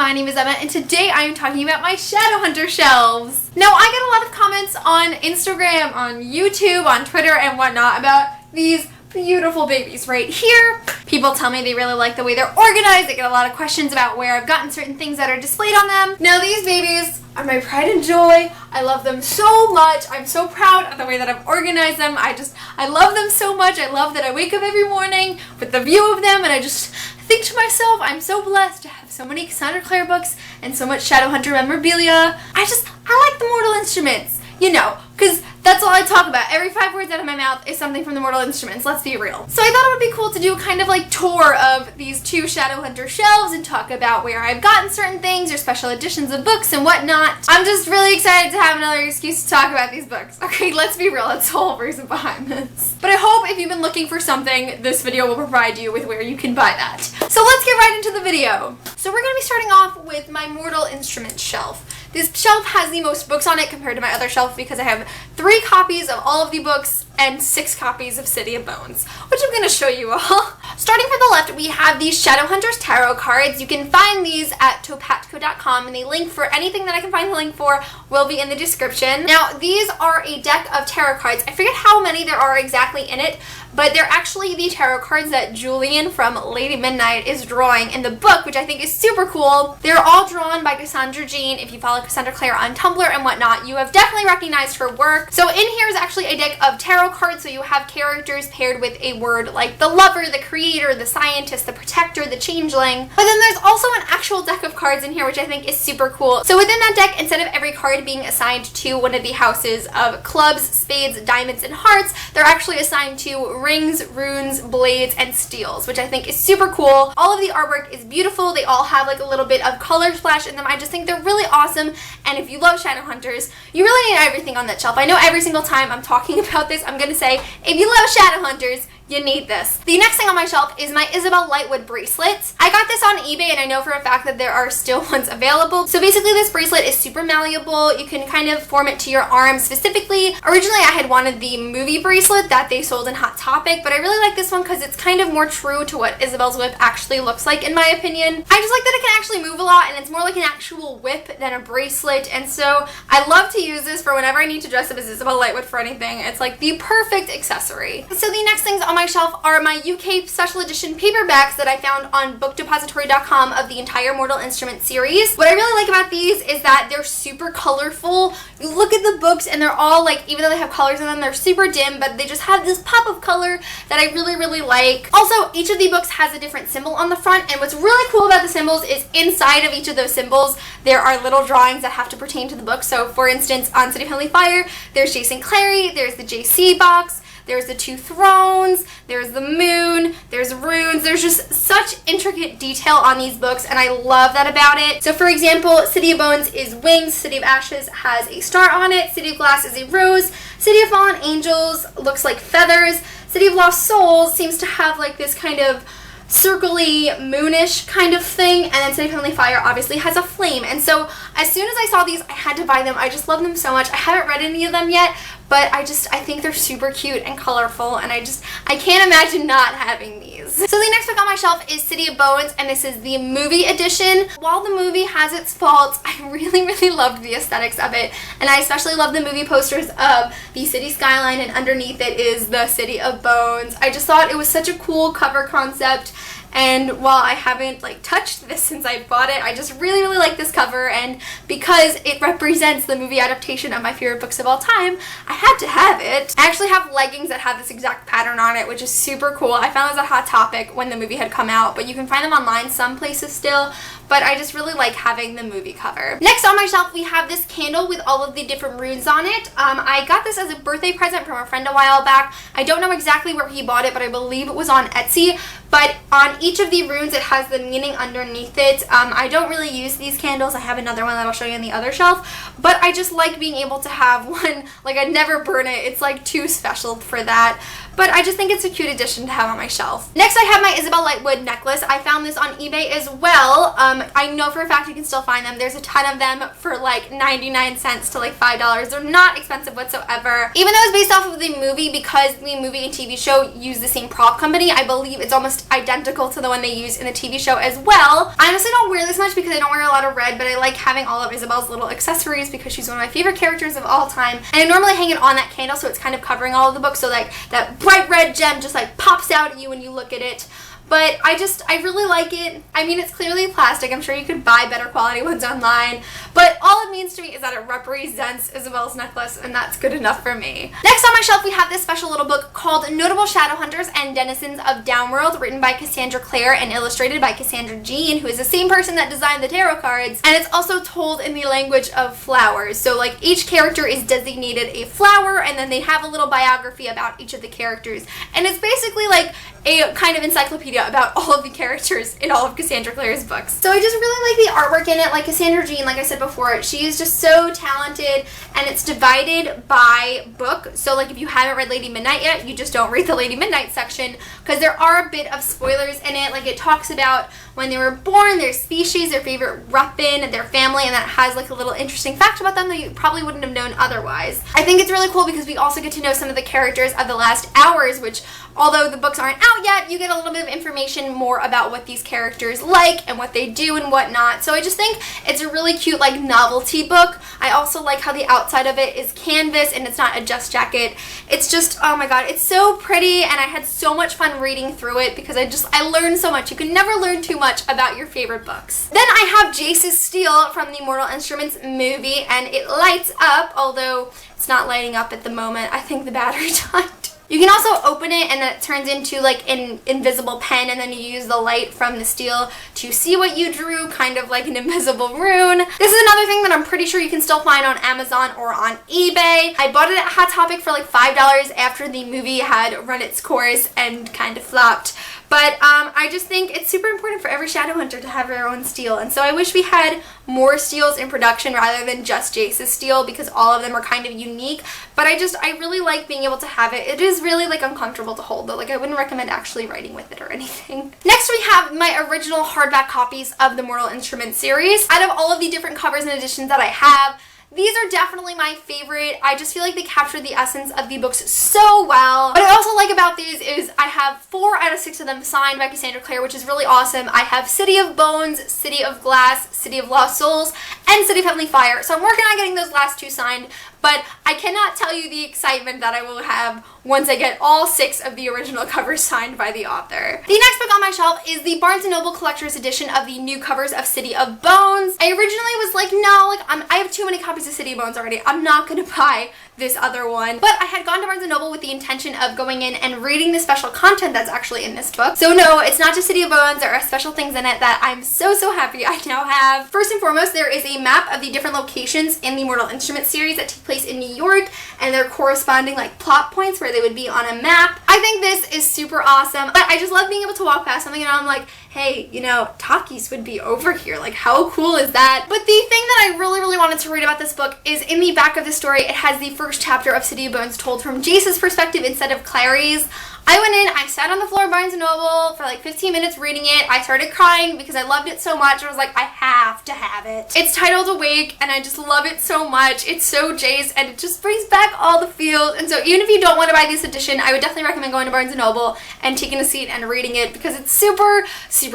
my name is Emma, and today I am talking about my Shadowhunter shelves. Now, I get a lot of comments on Instagram, on YouTube, on Twitter, and whatnot about these beautiful babies right here. People tell me they really like the way they're organized. They get a lot of questions about where I've gotten certain things that are displayed on them. Now, these babies are my pride and joy. I love them so much. I'm so proud of the way that I've organized them. I love them so much. I love that I wake up every morning with the view of them, and I just think to myself, I'm so blessed to have so many Cassandra Clare books and so much Shadowhunter memorabilia. I like the Mortal Instruments, you know, because that's all I talk about. Every 5 words out of my mouth is something from the Mortal Instruments, let's be real. So I thought it would be cool to do a kind of like tour of these 2 Shadowhunter shelves and talk about where I've gotten certain things or special editions of books and whatnot. I'm just really excited to have another excuse to talk about these books. Okay, let's be real, that's the whole reason behind this. But I hope if you've been looking for something, this video will provide you with where you can buy that. So let's get right into the video. So we're going to be starting off with my Mortal Instruments shelf. This shelf has the most books on it compared to my other shelf because I have 3 copies of all of the books and 6 copies of City of Bones, which I'm going to show you all. Starting from the left, we have these Shadowhunters tarot cards. You can find these at topatco.com, and the link for anything that I can find the link for will be in the description. Now, these are a deck of tarot cards. I forget how many there are exactly in it, but they're actually the tarot cards that Julian from Lady Midnight is drawing in the book, which I think is super cool. They're all drawn by Cassandra Jean. If you follow Cassandra Clare on Tumblr and whatnot, you have definitely recognized her work. So in here is actually a deck of tarot cards, so you have characters paired with a word like the lover, the creator, the scientist, the protector, the changeling. But then there's also an actual deck of cards in here, which I think is super cool. So within that deck, instead of every card being assigned to one of the houses of clubs, spades, diamonds, and hearts, they're actually assigned to rings, runes, blades, and steels, which I think is super cool. All of the artwork is beautiful. They all have like a little bit of color splash in them. I just think they're really awesome, and if you love Shadowhunters, you really need everything on that shelf. I know every single time I'm talking about this, I'm gonna say, if you love Shadowhunters, you need this. The next thing on my shelf is my Isabel Lightwood bracelet. I got this on eBay, and I know for a fact that there are still ones available. So basically this bracelet is super malleable. You can kind of form it to your arm specifically. Originally I had wanted the movie bracelet that they sold in Hot Topic, but I really like this one because it's kind of more true to what Isabel's whip actually looks like, in my opinion. I just like that it can actually move a lot, and it's more like an actual whip than a bracelet, and so I love to use this for whenever I need to dress up as Isabel Lightwood for anything. It's like the perfect accessory. So the next things on my shelf are my UK special edition paperbacks that I found on bookdepository.com of the entire Mortal Instruments series. What I really like about these is that they're super colorful. You look at the books and they're all like, even though they have colors in them, they're super dim, but they just have this pop of color that I really, really like. Also, each of the books has a different symbol on the front, and what's really cool about the symbols is inside of each of those symbols, there are little drawings that have to pertain to the book. So for instance, on City of Heavenly Fire, there's Jason Clary, there's the JC box, there's the 2 thrones, there's the moon, there's runes. There's just such intricate detail on these books, and I love that about it. So for example, City of Bones is wings, City of Ashes has a star on it, City of Glass is a rose, City of Fallen Angels looks like feathers, City of Lost Souls seems to have like this kind of circly, moonish kind of thing, and then City of Heavenly Fire obviously has a flame. And so as soon as I saw these, I had to buy them. I just love them so much. I haven't read any of them yet, but I think they're super cute and colorful, and I can't imagine not having these. So the next book on my shelf is City of Bones, and this is the movie edition. While the movie has its faults, I really, really loved the aesthetics of it, and I especially love the movie posters of the city skyline, and underneath it is the City of Bones. I just thought it was such a cool cover concept, and while I haven't like touched this since I bought it, I just really, really like this cover, and because it represents the movie adaptation of my favorite books of all time, I had to have it. I actually have leggings that have this exact pattern on it, which is super cool. I found those at Hot Topic when the movie had come out, but you can find them online some places still, but I just really like having the movie cover. Next on my shelf, we have this candle with all of the different runes on it. I got this as a birthday present from a friend a while back. I don't know exactly where he bought it, but I believe it was on Etsy. But on each of the runes, it has the meaning underneath it. I don't really use these candles. I have another one that I'll show you on the other shelf, but I just like being able to have one. Like, I'd never burn it. It's like too special for that. but I just think it's a cute addition to have on my shelf. Next, I have my Isabel Lightwood necklace. I found this on eBay as well. I know for a fact you can still find them. There's a ton of them for like 99 cents to like $5. They're not expensive whatsoever. Even though it's based off of the movie, because the movie and TV show use the same prop company, I believe it's almost identical to the one they use in the TV show as well. I honestly don't wear this much because I don't wear a lot of red, but I like having all of Isabel's little accessories because she's one of my favorite characters of all time. And I normally hang it on that candle, so it's kind of covering all of the books, so like that bright red gem just like pops out at you when you look at it. But I really like it. I mean, it's clearly plastic. I'm sure you could buy better quality ones online. But all it means to me is that it represents Isabel's necklace, and that's good enough for me. Next on my shelf, we have this special little book called Notable Shadowhunters and Denizens of Downworld, written by Cassandra Clare and illustrated by Cassandra Jean, who is the same person that designed the tarot cards. And it's also told in the language of flowers. So like each character is designated a flower, and then they have a little biography about each of the characters. And it's basically like a kind of encyclopedia about all of the characters in all of Cassandra Clare's books. So I just really like the artwork in it. Like Cassandra Jean, like I said before, she is just so talented, and it's divided by book. So like if you haven't read Lady Midnight yet, you just don't read the Lady Midnight section, because there are a bit of spoilers in it. Like it talks about when they were born, their species, their favorite weapon, their family, and that has like a little interesting fact about them that you probably wouldn't have known otherwise. I think it's really cool because we also get to know some of the characters of the last hours, which although the books aren't out yet, you get a little bit of information more about what these characters like and what they do and whatnot. So I just think it's a really cute like novelty book. I also like how the outside of it is canvas and it's not a just jacket. It's just, oh my god, it's so pretty, and I had so much fun reading through it because I learned so much. You can never learn too much about your favorite books. Then I have Jace's Steel from the Mortal Instruments movie, and it lights up, although it's not lighting up at the moment. I think the battery died. You can also open it and then it turns into like an invisible pen, and then you use the light from the steel to see what you drew, kind of like an invisible rune. This is another thing that I'm pretty sure you can still find on Amazon or on eBay. I bought it at Hot Topic for like $5 after the movie had run its course and kind of flopped. But I just think it's super important for every Shadowhunter to have their own steel, and so I wish we had more steels in production rather than just Jace's steel, because all of them are kind of unique. But I really like being able to have it. It is really like uncomfortable to hold though. Like I wouldn't recommend actually writing with it or anything. Next we have my original hardback copies of the Mortal Instruments series. Out of all of the different covers and editions that I have, these are definitely my favorite. I just feel like they capture the essence of the books so well. What I also like about these is I have 4 out of 6 of them signed by Cassandra Clare, which is really awesome. I have City of Bones, City of Glass, City of Lost Souls, and City of Heavenly Fire. So I'm working on getting those last 2 signed, but I cannot tell you the excitement that I will have once I get all 6 of the original covers signed by the author. The next book on my shelf is the Barnes & Noble Collector's Edition of the new covers of City of Bones. I originally was like, no, I have too many copies of City of Bones already. I'm not gonna buy this other one. But I had gone to Barnes & Noble with the intention of going in and reading the special content that's actually in this book. So no, it's not just City of Bones. There are special things in it that I'm so happy I now have. First and foremost, there is a map of the different locations in the Mortal Instruments series that take place in New York, and their corresponding like plot points where they would be on a map. I think this is super awesome, but I just love being able to walk past something and I'm like, hey, you know, Takis would be over here. Like, how cool is that? But the thing that I really wanted to read about this book is in the back of the story, it has the first chapter of City of Bones told from Jace's perspective instead of Clary's. I went in, I sat on the floor of Barnes & Noble for like 15 minutes reading it. I started crying because I loved it so much. I was like, I have to have it. It's titled Awake, and I just love it so much. It's so Jace, and it just brings back all the feels. And so even if you don't want to buy this edition, I would definitely recommend going to Barnes & Noble and taking a seat and reading it because it's super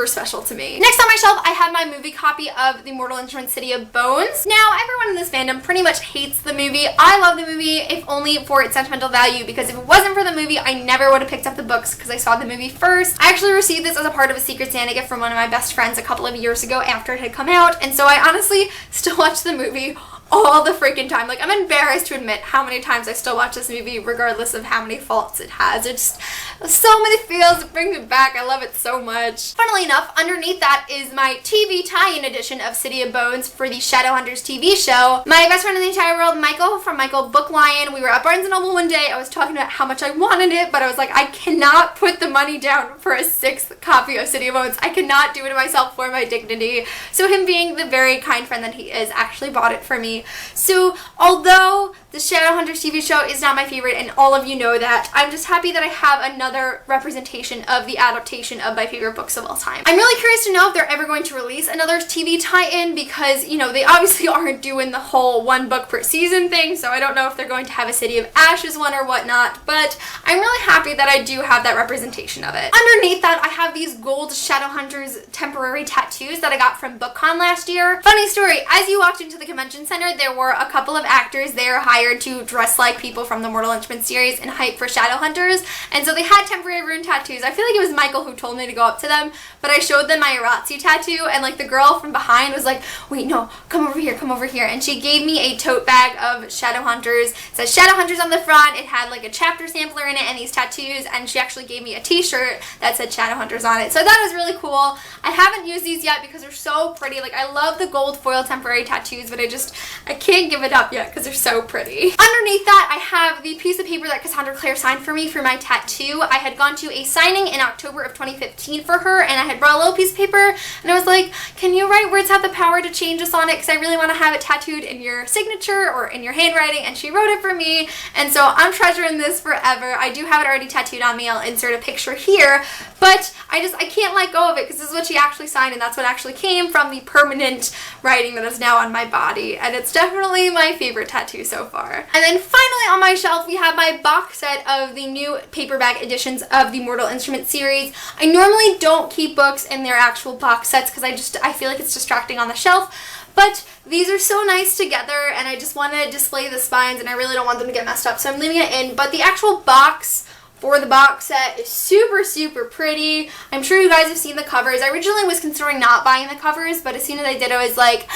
special to me. Next on my shelf, I have my movie copy of the Mortal Instruments City of Bones. Now, everyone in this fandom pretty much hates the movie. I love the movie, if only for its sentimental value, because if it wasn't for the movie, I never would have picked up the books because I saw the movie first. I actually received this as a part of a Secret Santa gift from one of my best friends a couple of years ago after it had come out, and so I honestly still watch the movie all the freaking time. Like, I'm embarrassed to admit how many times I still watch this movie regardless of how many faults it has. It's just, So many feels, it brings me back. I love it so much. Funnily enough, underneath that is my TV tie-in edition of City of Bones for the Shadowhunters TV show. My best friend in the entire world, Michael from Michael Book Lion, we were at Barnes & Noble one day. I was talking about how much I wanted it, but I was like, I cannot put the money down for a 6th copy of City of Bones. I cannot do it myself for my dignity. So him being the very kind friend that he is, actually bought it for me. So although the Shadowhunters TV show is not my favorite, and all of you know that, I'm just happy that I have another representation of the adaptation of my favorite books of all time. I'm really curious to know if they're ever going to release another TV tie-in because, you know, they obviously aren't doing the whole 1 book per season thing, so I don't know if they're going to have a City of Ashes one or whatnot, but I'm really happy that I do have that representation of it. Underneath that, I have these gold Shadowhunters temporary tattoos that I got from BookCon last year. Funny story, as you walked into the convention center, there were a couple of actors there hired to dress like people from the Mortal Instruments series and hype for Shadowhunters, and so they had temporary rune tattoos. I feel like it was Michael who told me to go up to them, but I showed them my Aratsi tattoo, and like the girl from behind was like, wait, no, come over here, and she gave me a tote bag of Shadowhunters. It says Shadowhunters on the front, it had like a chapter sampler in it and these tattoos, and she actually gave me a t-shirt that said Shadowhunters on it, so that was really cool. I haven't used these yet because they're so pretty. Like, I love the gold foil temporary tattoos, but I can't give it up yet because they're so pretty. Underneath that, I have the piece of paper that Cassandra Clare signed for me for my tattoo. I had gone to a signing in October of 2015 for her, and I had brought a little piece of paper, and I was like, can you write words have the power to change us on it, because I really want to have it tattooed in your signature or in your handwriting, and she wrote it for me, and so I'm treasuring this forever. I do have it already tattooed on me. I'll insert a picture here, but I can't let go of it because this is what she actually signed, and that's what actually came from the permanent writing that is now on my body, and it's definitely my favorite tattoo so far. And then finally on my shelf we have my box set of the new paperback editions of the Mortal Instruments series. I normally don't keep books in their actual box sets because I feel like it's distracting on the shelf, but these are so nice together and I just want to display the spines and I really don't want them to get messed up, so I'm leaving it in. But the actual box for the box set is super, super pretty. I'm sure you guys have seen the covers. I originally was considering not buying the covers, but as soon as I did, I was like,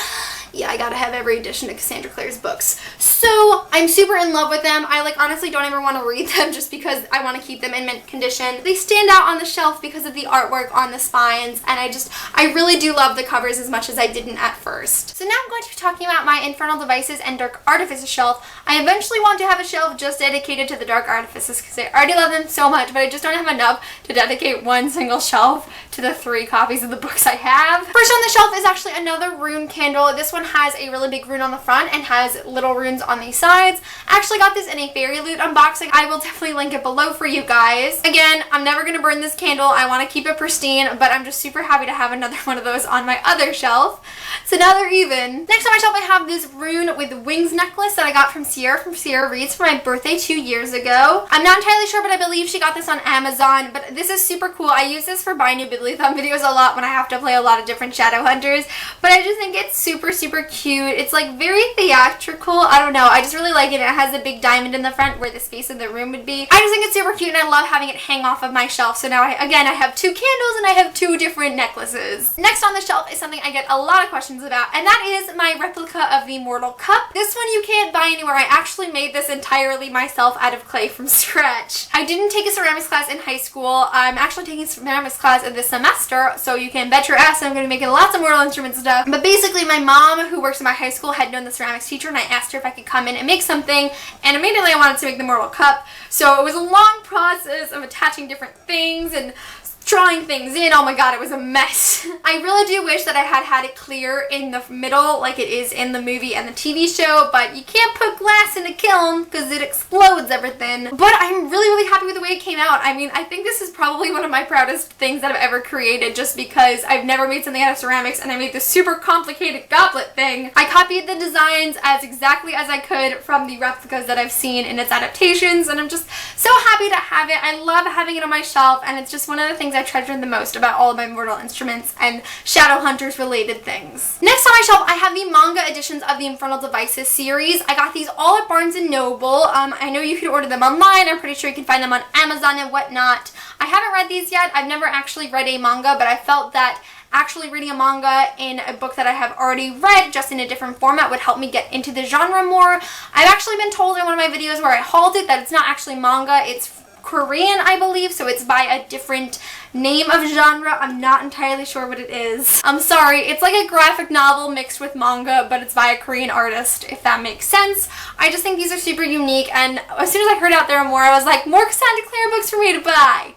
yeah, I gotta have every edition of Cassandra Clare's books. So I'm super in love with them. I honestly don't ever want to read them just because I want to keep them in mint condition. They stand out on the shelf because of the artwork on the spines, and I really do love the covers as much as I didn't at first. So now I'm going to be talking about my Infernal Devices and Dark Artifices shelf. I eventually want to have a shelf just dedicated to the Dark Artifices because I already love them so much, but I just don't have enough to dedicate one single shelf to the 3 copies of the books I have. First on the shelf is actually another rune candle. This one has a really big rune on the front and has little runes on the sides. I actually got this in a Fairy Loot unboxing. I will definitely link it below for you guys. Again, I'm never going to burn this candle. I want to keep it pristine, but I'm just super happy to have another one of those on my other shelf. So now they're even. Next on my shelf I have this rune with wings necklace that I got from Sierra Reads for my birthday 2 years ago. I'm not entirely sure, but I believe she got this on Amazon, but this is super cool. I use this for Buy New Bibliothon videos a lot when I have to play a lot of different Shadowhunters, but I just think it's super, super cute. It's like very theatrical. I don't know. I just really like it. It has a big diamond in the front where the space of the room would be. I just think it's super cute and I love having it hang off of my shelf. So now I have 2 candles and I have 2 different necklaces. Next on the shelf is something I get a lot of questions about, and that is my replica of the Mortal Cup. This one you can't buy anywhere. I actually made this entirely myself out of clay from scratch. I didn't take a ceramics class in high school. I'm actually taking a ceramics class in this semester, so you can bet your ass I'm going to be making lots of Mortal Instruments stuff. But basically my mom, who works in my high school, had known the ceramics teacher, and I asked her if I could come in and make something, and immediately I wanted to make the Mortal Cup. So it was a long process of attaching different things and drawing things in. Oh my god, it was a mess. I really do wish that I had it clear in the middle like it is in the movie and the TV show, but you can't put glass in a kiln because it explodes everything. But I'm really, really happy with the way it came out. I mean, I think this is probably one of my proudest things that I've ever created, just because I've never made something out of ceramics and I made this super complicated goblet thing. I copied the designs as exactly as I could from the replicas that I've seen in its adaptations, and I'm just so happy to have it. I love having it on my shelf, and it's just one of the things I treasure the most about all of my Mortal Instruments and Shadowhunters related things. Next on my shelf, I have the manga editions of the Infernal Devices series. I got these all at Barnes & Noble. I know you can order them online. I'm pretty sure you can find them on Amazon and whatnot. I haven't read these yet. I've never actually read a manga, but I felt that actually reading a manga in a book that I have already read, just in a different format, would help me get into the genre more. I've actually been told in one of my videos where I hauled it that it's not actually manga, it's Korean, I believe, so it's by a different name of genre. I'm not entirely sure what it is. I'm sorry, it's like a graphic novel mixed with manga, but it's by a Korean artist, if that makes sense. I just think these are super unique, and as soon as I heard out there more, I was like, more Cassandra Clare books for me to buy.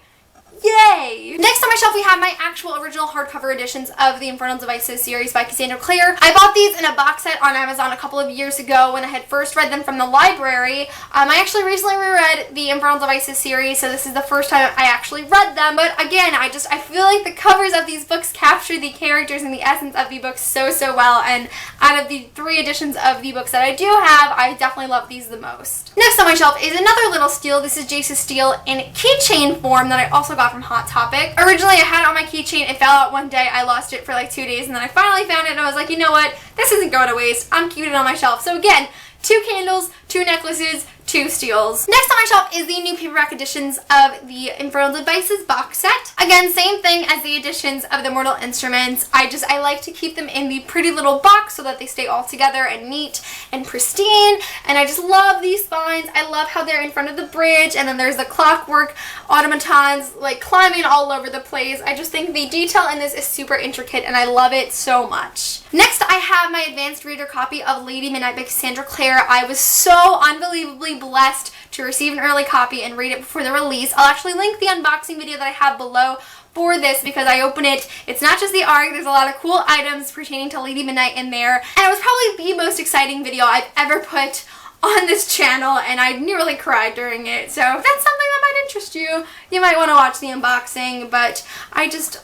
Yay! Next on my shelf we have my actual original hardcover editions of the Infernal Devices series by Cassandra Clare. I bought these in a box set on Amazon a couple of years ago when I had first read them from the library. I actually recently reread the Infernal Devices series, so this is the first time I actually read them, but again, I feel like the covers of these books capture the characters and the essence of the books so well, and out of the 3 editions of the books that I do have, I definitely love these the most. Next on my shelf is another little steal. This is Jace's Steel in keychain form that I also got from Hot Topic. Originally I had it on my keychain, it fell out one day, I lost it for like 2 days, and then I finally found it and I was like, you know what, this isn't going to waste, I'm keeping it on my shelf. So again, 2 candles, 2 necklaces, 2 steals. Next on my shelf is the new paperback editions of the Infernal Devices box set. Again, same thing as the editions of the Mortal Instruments. I like to keep them in the pretty little box so that they stay all together and neat and pristine, and I just love these spines. I love how they're in front of the bridge, and then there's the clockwork automatons like climbing all over the place. I just think the detail in this is super intricate and I love it so much. Next, I have my advanced reader copy of Lady Midnight by Cassandra Clare. I was so unbelievably blessed to receive an early copy and read it before the release. I'll actually link the unboxing video that I have below for this because I open it. It's not just the ARC, there's a lot of cool items pertaining to Lady Midnight in there. And it was probably the most exciting video I've ever put on this channel, and I nearly cried during it. So if that's something that might interest you, you might want to watch the unboxing. But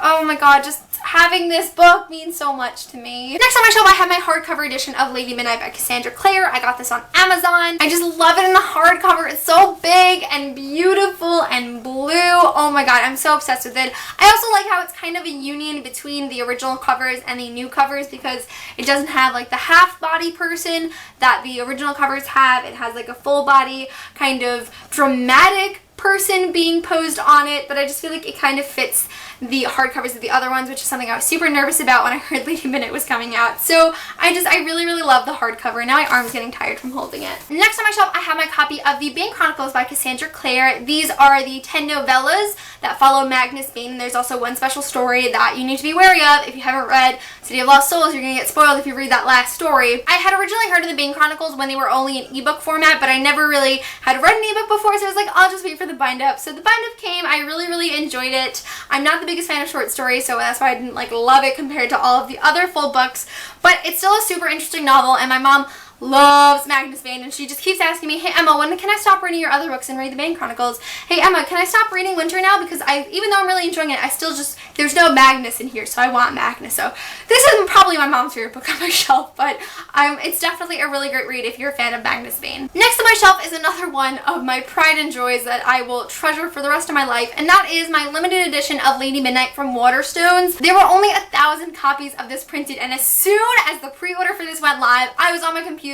oh my god, just having this book means so much to me. Next on my shelf I have my hardcover edition of Lady Midnight by Cassandra Clare. I got this on Amazon. I just love it in the hardcover. It's so big and beautiful and blue. Oh my god, I'm so obsessed with it. I also like how it's kind of a union between the original covers and the new covers because it doesn't have like the half body person that the original covers have. It has like a full body kind of dramatic person being posed on it, but I just feel like it kind of fits the hardcovers of the other ones, which is something I was super nervous about when I heard Lady Midnight was coming out. So I really love the hardcover. Now my arm's getting tired from holding it. Next on my shelf I have my copy of the Bane Chronicles by Cassandra Clare. These are the 10 novellas that follow Magnus Bane, and there's also one special story that you need to be wary of. If you haven't read City of Lost Souls, you're gonna get spoiled if you read that last story. I had originally heard of the Bane Chronicles when they were only in ebook format, but I never really had read an ebook before, so I was like, I'll just wait for the bind up. So the bind up came. I really enjoyed it. I'm not the biggest fan of short stories, so that's why I didn't like love it compared to all of the other full books, but it's still a super interesting novel, and my mom loves Magnus Bane, and she just keeps asking me, hey Emma, when can I stop reading your other books and read the Bane Chronicles? Hey Emma, can I stop reading Winter now? Because even though I'm really enjoying it, I still just, there's no Magnus in here, so I want Magnus. So this is probably my mom's favorite book on my shelf, but it's definitely a really great read if you're a fan of Magnus Bane. Next on my shelf is another one of my pride and joys that I will treasure for the rest of my life, and that is my limited edition of Lady Midnight from Waterstones. There were only 1,000 copies of this printed, and as soon as the pre-order for this went live, I was on my computer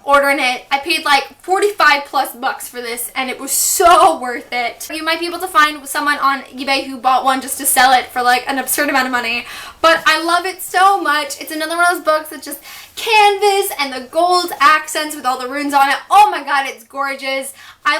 ordering it. I paid like $45+ for this, and it was so worth it. You might be able to find someone on eBay who bought one just to sell it for like an absurd amount of money, but I love it so much. It's another one of those books that just canvas and the gold accents with all the runes on it. Oh my god, it's gorgeous. I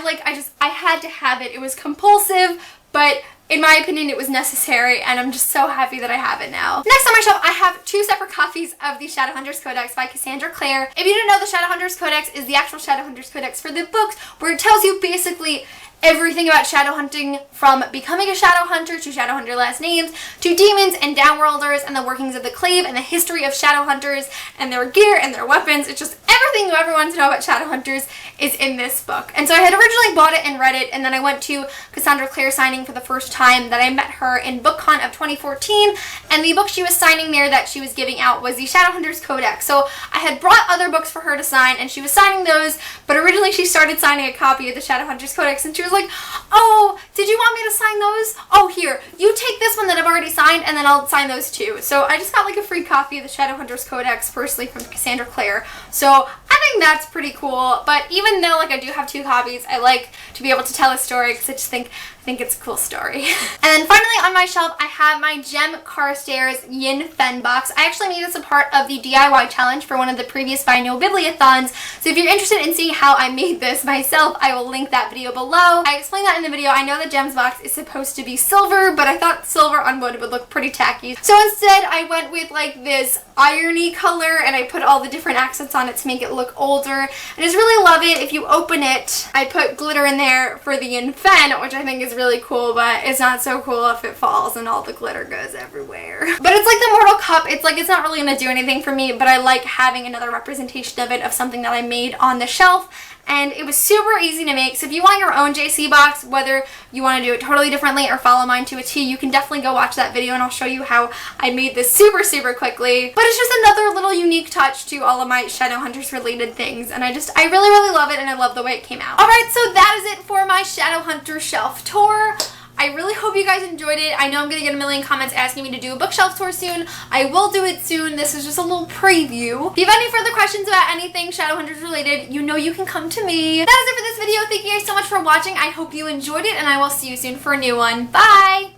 had to have it. It was compulsive, but in my opinion, it was necessary, and I'm just so happy that I have it now. Next on my shelf, I have 2 separate copies of the Shadowhunters Codex by Cassandra Clare. If you didn't know, the Shadowhunters Codex is the actual Shadowhunters Codex for the books, where it tells you basically everything about shadow hunting, from becoming a shadow hunter to shadow hunter last names to demons and downworlders and the workings of the clave and the history of shadow hunters and their gear and their weapons. It's just everything you ever want to know about shadow hunters is in this book. And so I had originally bought it and read it, and then I went to Cassandra Clare signing for the first time that I met her in BookCon of 2014, and the book she was signing there that she was giving out was the Shadowhunters Codex. So I had brought other books for her to sign, and she was signing those, but originally she started signing a copy of the Shadowhunters Codex, and she was like, oh, did you want me to sign those? Oh, here, you take this one that I've already signed, and then I'll sign those too. So I just got like a free copy of the Shadowhunters Codex personally from Cassandra Clare. So I think that's pretty cool, but even though like I do have 2 copies, I like to be able to tell a story because I just think think it's a cool story. And then finally on my shelf, I have my Gem Carstairs Yin Fen box. I actually made this a part of the DIY challenge for one of the previous Vinyl Bibliothons. So if you're interested in seeing how I made this myself, I will link that video below. I explained that in the video. I know the Gems box is supposed to be silver, but I thought silver on wood would look pretty tacky. So instead, I went with like this irony color and I put all the different accents on it to make it look older. I just really love it. If you open it, I put glitter in there for the Yin Fen, which I think is really cool, but it's not so cool if it falls and all the glitter goes everywhere. But it's like the Mortal Cup. It's like it's not really going to do anything for me, but I like having another representation of it, of something that I made on the shelf. And it was super easy to make. So if you want your own JC box, whether you want to do it totally differently or follow mine to a T, you can definitely go watch that video and I'll show you how I made this super quickly. But it's just another little unique touch to all of my Shadowhunters related things. And I really love it, and I love the way it came out. Alright, so that is it for my Shadowhunter shelf tour. I really hope you guys enjoyed it. I know I'm going to get a million comments asking me to do a bookshelf tour soon. I will do it soon. This is just a little preview. If you have any further questions about anything Shadowhunters related, you know you can come to me. That is it for this video. Thank you guys so much for watching. I hope you enjoyed it, and I will see you soon for a new one. Bye!